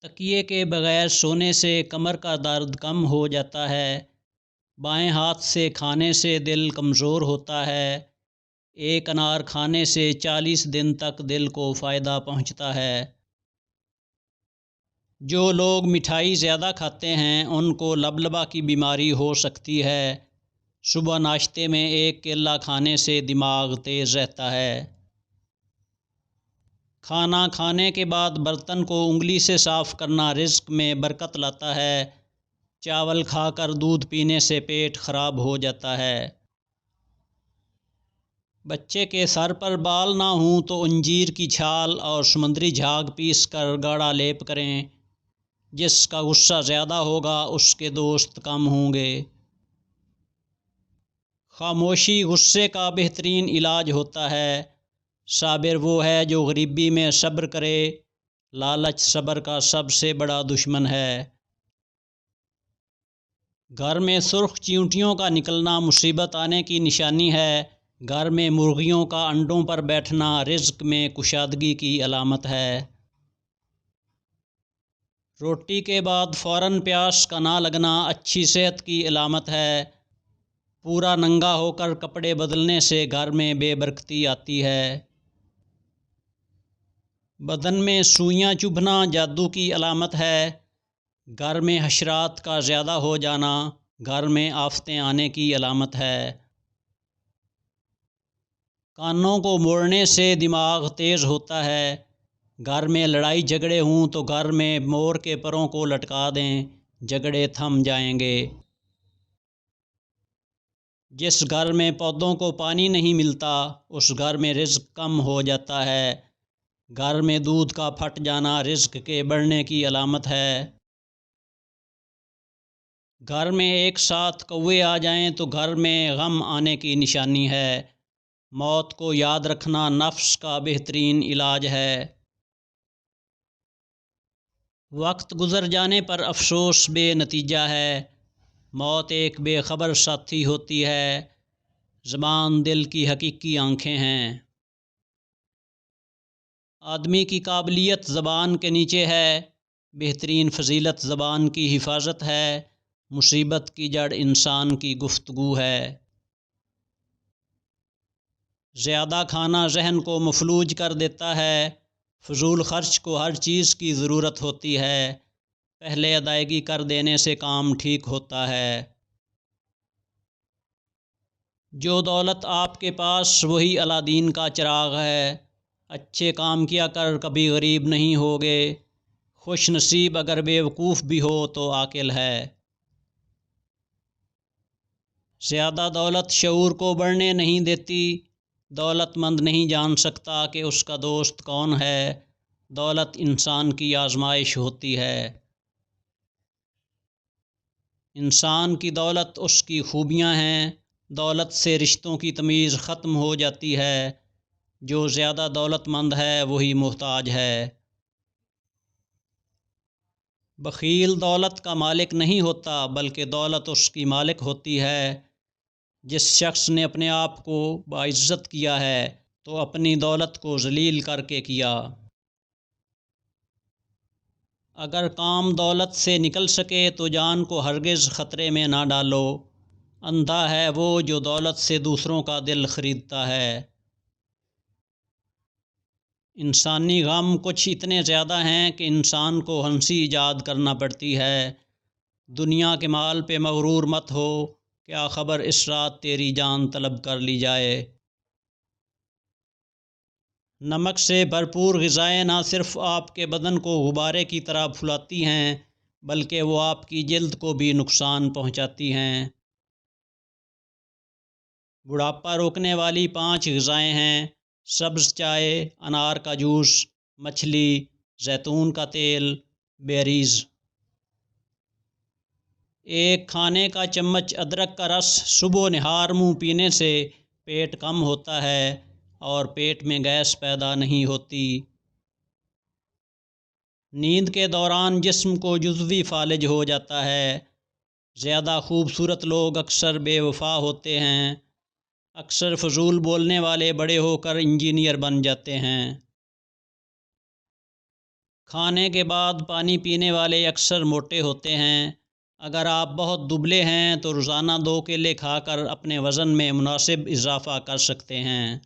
تکیے کے بغیر سونے سے کمر کا درد کم ہو جاتا ہے۔ بائیں ہاتھ سے کھانے سے دل کمزور ہوتا ہے۔ ایک انار کھانے سے 40 دن تک دل کو فائدہ پہنچتا ہے۔ جو لوگ مٹھائی زیادہ کھاتے ہیں ان کو لبلبہ کی بیماری ہو سکتی ہے۔ صبح ناشتے میں ایک کیلا کھانے سے دماغ تیز رہتا ہے۔ کھانا کھانے کے بعد برتن کو انگلی سے صاف کرنا رزق میں برکت لاتا ہے۔ چاول کھا کر دودھ پینے سے پیٹ خراب ہو جاتا ہے۔ بچے کے سر پر بال نہ ہوں تو انجیر کی چھال اور سمندری جھاگ پیس کر گاڑھا لیپ کریں۔ جس کا غصہ زیادہ ہوگا اس کے دوست کم ہوں گے۔ خاموشی غصے کا بہترین علاج ہوتا ہے۔ صابر وہ ہے جو غریبی میں صبر کرے۔ لالچ صبر کا سب سے بڑا دشمن ہے۔ گھر میں سرخ چیونٹیوں کا نکلنا مصیبت آنے کی نشانی ہے۔ گھر میں مرغیوں کا انڈوں پر بیٹھنا رزق میں کشادگی کی علامت ہے۔ روٹی کے بعد فوراً پیاس کا نہ لگنا اچھی صحت کی علامت ہے۔ پورا ننگا ہو کر کپڑے بدلنے سے گھر میں بے برکتی آتی ہے۔ بدن میں سوئیاں چبھنا جادو کی علامت ہے۔ گھر میں حشرات کا زیادہ ہو جانا گھر میں آفتیں آنے کی علامت ہے۔ کانوں کو موڑنے سے دماغ تیز ہوتا ہے۔ گھر میں لڑائی جھگڑے ہوں تو گھر میں مور کے پروں کو لٹکا دیں، جھگڑے تھم جائیں گے۔ جس گھر میں پودوں کو پانی نہیں ملتا اس گھر میں رزق کم ہو جاتا ہے۔ گھر میں دودھ کا پھٹ جانا رزق کے بڑھنے کی علامت ہے۔ گھر میں ایک ساتھ کوے آ جائیں تو گھر میں غم آنے کی نشانی ہے۔ موت کو یاد رکھنا نفس کا بہترین علاج ہے۔ وقت گزر جانے پر افسوس بے نتیجہ ہے۔ موت ایک بے خبر ساتھی ہوتی ہے۔ زبان دل کی حقیقی آنکھیں ہیں۔ آدمی کی قابلیت زبان کے نیچے ہے۔ بہترین فضیلت زبان کی حفاظت ہے۔ مصیبت کی جڑ انسان کی گفتگو ہے۔ زیادہ کھانا ذہن کو مفلوج کر دیتا ہے۔ فضول خرچ کو ہر چیز کی ضرورت ہوتی ہے۔ پہلے ادائیگی کر دینے سے کام ٹھیک ہوتا ہے۔ جو دولت آپ کے پاس وہی علادین کا چراغ ہے۔ اچھے کام کیا کر کبھی غریب نہیں ہوگے۔ خوش نصیب اگر بیوقوف بھی ہو تو عاقل ہے۔ زیادہ دولت شعور کو بڑھنے نہیں دیتی۔ دولت مند نہیں جان سکتا کہ اس کا دوست کون ہے۔ دولت انسان کی آزمائش ہوتی ہے۔ انسان کی دولت اس کی خوبیاں ہیں۔ دولت سے رشتوں کی تمیز ختم ہو جاتی ہے۔ جو زیادہ دولت مند ہے وہی محتاج ہے۔ بخیل دولت کا مالک نہیں ہوتا بلکہ دولت اس کی مالک ہوتی ہے۔ جس شخص نے اپنے آپ کو باعزت کیا ہے تو اپنی دولت کو ذلیل کر کے کیا۔ اگر کام دولت سے نکل سکے تو جان کو ہرگز خطرے میں نہ ڈالو۔ اندھا ہے وہ جو دولت سے دوسروں کا دل خریدتا ہے۔ انسانی غم کچھ اتنے زیادہ ہیں کہ انسان کو ہنسی ایجاد کرنا پڑتی ہے۔ دنیا کے مال پہ مغرور مت ہو، کیا خبر اس رات تیری جان طلب کر لی جائے۔ نمک سے بھرپور غذائیں نہ صرف آپ کے بدن کو غبارے کی طرح پھلاتی ہیں بلکہ وہ آپ کی جلد کو بھی نقصان پہنچاتی ہیں۔ بڑھاپا روکنے والی 5 غذائیں ہیں: سبز چائے، انار کا جوس، مچھلی، زیتون کا تیل، بیریز۔ ایک کھانے کا چمچ ادرک کا رس صبح و نہار منہ پینے سے پیٹ کم ہوتا ہے اور پیٹ میں گیس پیدا نہیں ہوتی۔ نیند کے دوران جسم کو جزوی فالج ہو جاتا ہے۔ زیادہ خوبصورت لوگ اکثر بے وفا ہوتے ہیں۔ اکثر فضول بولنے والے بڑے ہو کر انجینئر بن جاتے ہیں۔ کھانے کے بعد پانی پینے والے اکثر موٹے ہوتے ہیں۔ اگر آپ بہت دبلے ہیں تو روزانہ 2 کیلے کھا کر اپنے وزن میں مناسب اضافہ کر سکتے ہیں۔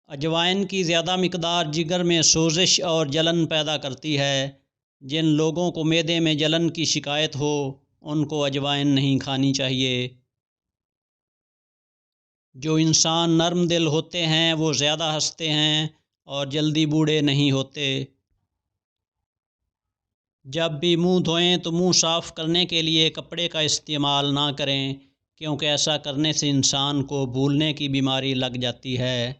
اجوائن کی زیادہ مقدار جگر میں سوزش اور جلن پیدا کرتی ہے۔ جن لوگوں کو معدے میں جلن کی شکایت ہو ان کو اجوائن نہیں کھانی چاہیے۔ جو انسان نرم دل ہوتے ہیں وہ زیادہ ہنستے ہیں اور جلدی بوڑھے نہیں ہوتے۔ جب بھی منہ دھوئیں تو منہ صاف کرنے کے لیے کپڑے کا استعمال نہ کریں، کیونکہ ایسا کرنے سے انسان کو بھولنے کی بیماری لگ جاتی ہے۔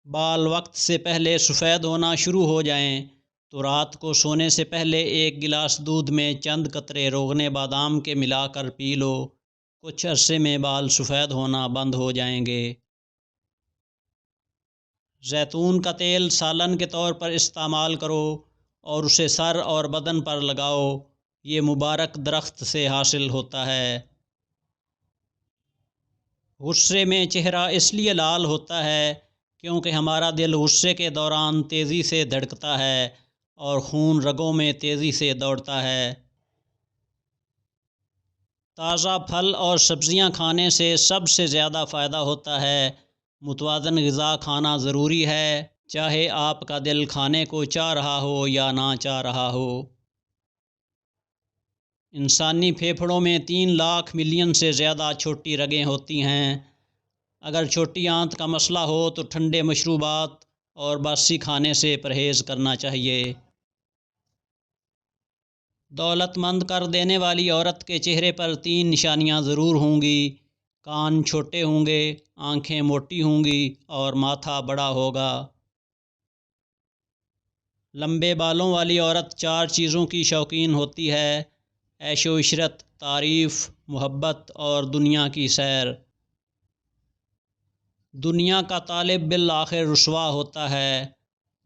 بال وقت سے پہلے سفید ہونا شروع ہو جائیں تو رات کو سونے سے پہلے 1 گلاس دودھ میں چند قطرے روغن بادام کے ملا کر پی لو۔ کچھ عرصے میں بال سفید ہونا بند ہو جائیں گے۔ زیتون کا تیل سالن کے طور پر استعمال کرو اور اسے سر اور بدن پر لگاؤ۔ یہ مبارک درخت سے حاصل ہوتا ہے۔ غصے میں چہرہ اس لیے لال ہوتا ہے کیونکہ ہمارا دل غصے کے دوران تیزی سے دھڑکتا ہے اور خون رگوں میں تیزی سے دوڑتا ہے۔ تازہ پھل اور سبزیاں کھانے سے سب سے زیادہ فائدہ ہوتا ہے۔ متوازن غذا کھانا ضروری ہے، چاہے آپ کا دل کھانے کو چاہ رہا ہو یا نہ چاہ رہا ہو۔ انسانی پھیپھڑوں میں 3 لاکھ ملین سے زیادہ چھوٹی رگیں ہوتی ہیں۔ اگر چھوٹی آنت کا مسئلہ ہو تو ٹھنڈے مشروبات اور باسی کھانے سے پرہیز کرنا چاہیے۔ دولت مند کر دینے والی عورت کے چہرے پر 3 نشانیاں ضرور ہوں گی: کان چھوٹے ہوں گے، آنکھیں موٹی ہوں گی اور ماتھا بڑا ہوگا۔ لمبے بالوں والی عورت 4 چیزوں کی شوقین ہوتی ہے: عیش و عشرت، تعریف، محبت اور دنیا کی سیر۔ دنیا کا طالب بالآخر رسوا ہوتا ہے۔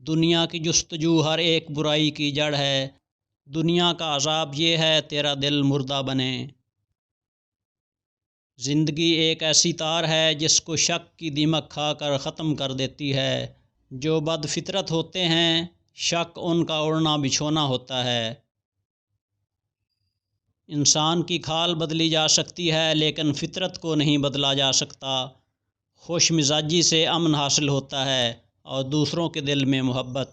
دنیا کی جستجو ہر ایک برائی کی جڑ ہے۔ دنیا کا عذاب یہ ہے تیرا دل مردہ بنے۔ زندگی ایک ایسی تار ہے جس کو شک کی دیمک کھا کر ختم کر دیتی ہے۔ جو بد فطرت ہوتے ہیں شک ان کا اڑنا بچھونا ہوتا ہے۔ انسان کی کھال بدلی جا سکتی ہے لیکن فطرت کو نہیں بدلا جا سکتا۔ خوش مزاجی سے امن حاصل ہوتا ہے اور دوسروں کے دل میں محبت۔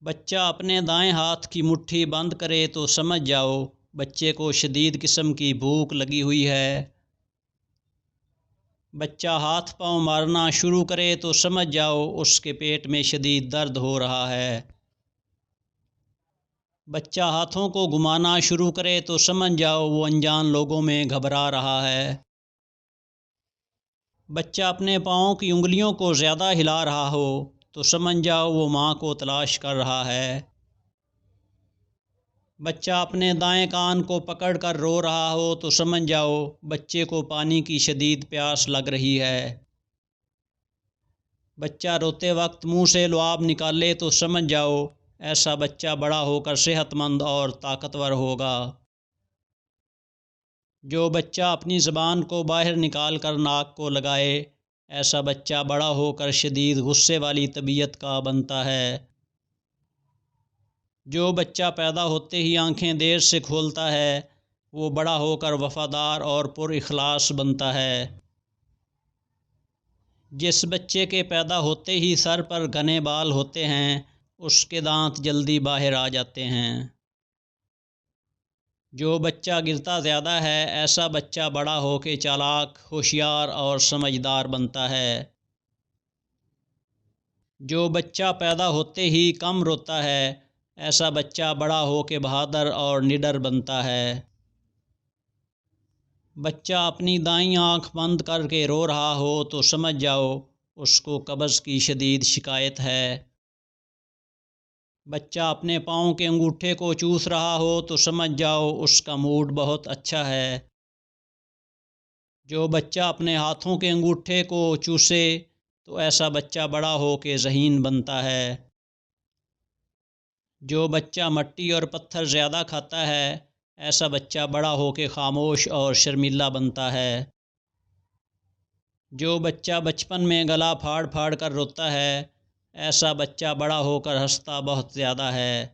بچہ اپنے دائیں ہاتھ کی مٹھی بند کرے تو سمجھ جاؤ بچے کو شدید قسم کی بھوک لگی ہوئی ہے۔ بچہ ہاتھ پاؤں مارنا شروع کرے تو سمجھ جاؤ اس کے پیٹ میں شدید درد ہو رہا ہے۔ بچہ ہاتھوں کو گھمانا شروع کرے تو سمجھ جاؤ وہ انجان لوگوں میں گھبرا رہا ہے۔ بچہ اپنے پاؤں کی انگلیوں کو زیادہ ہلا رہا ہو تو سمجھ جاؤ وہ ماں کو تلاش کر رہا ہے۔ بچہ اپنے دائیں کان کو پکڑ کر رو رہا ہو تو سمجھ جاؤ بچے کو پانی کی شدید پیاس لگ رہی ہے۔ بچہ روتے وقت منہ سے لعاب نکالے تو سمجھ جاؤ ایسا بچہ بڑا ہو کر صحت مند اور طاقتور ہوگا۔ جو بچہ اپنی زبان کو باہر نکال کر ناک کو لگائے ایسا بچہ بڑا ہو کر شدید غصے والی طبیعت کا بنتا ہے۔ جو بچہ پیدا ہوتے ہی آنکھیں دیر سے کھولتا ہے وہ بڑا ہو کر وفادار اور پر اخلاص بنتا ہے۔ جس بچے کے پیدا ہوتے ہی سر پر گھنے بال ہوتے ہیں اس کے دانت جلدی باہر آ جاتے ہیں۔ جو بچہ گرتا زیادہ ہے ایسا بچہ بڑا ہو کے چالاک، ہوشیار اور سمجھدار بنتا ہے۔ جو بچہ پیدا ہوتے ہی کم روتا ہے ایسا بچہ بڑا ہو کے بہادر اور نڈر بنتا ہے۔ بچہ اپنی دائیں آنکھ بند کر کے رو رہا ہو تو سمجھ جاؤ اس کو قبض کی شدید شکایت ہے۔ بچہ اپنے پاؤں کے انگوٹھے کو چوس رہا ہو تو سمجھ جاؤ اس کا موڈ بہت اچھا ہے۔ جو بچہ اپنے ہاتھوں کے انگوٹھے کو چوسے تو ایسا بچہ بڑا ہو کے ذہین بنتا ہے۔ جو بچہ مٹی اور پتھر زیادہ کھاتا ہے ایسا بچہ بڑا ہو کے خاموش اور شرمیلا بنتا ہے۔ جو بچہ بچپن میں گلا پھاڑ پھاڑ کر روتا ہے، ایسا بچہ بڑا ہو کر ہنستا بہت زیادہ ہے۔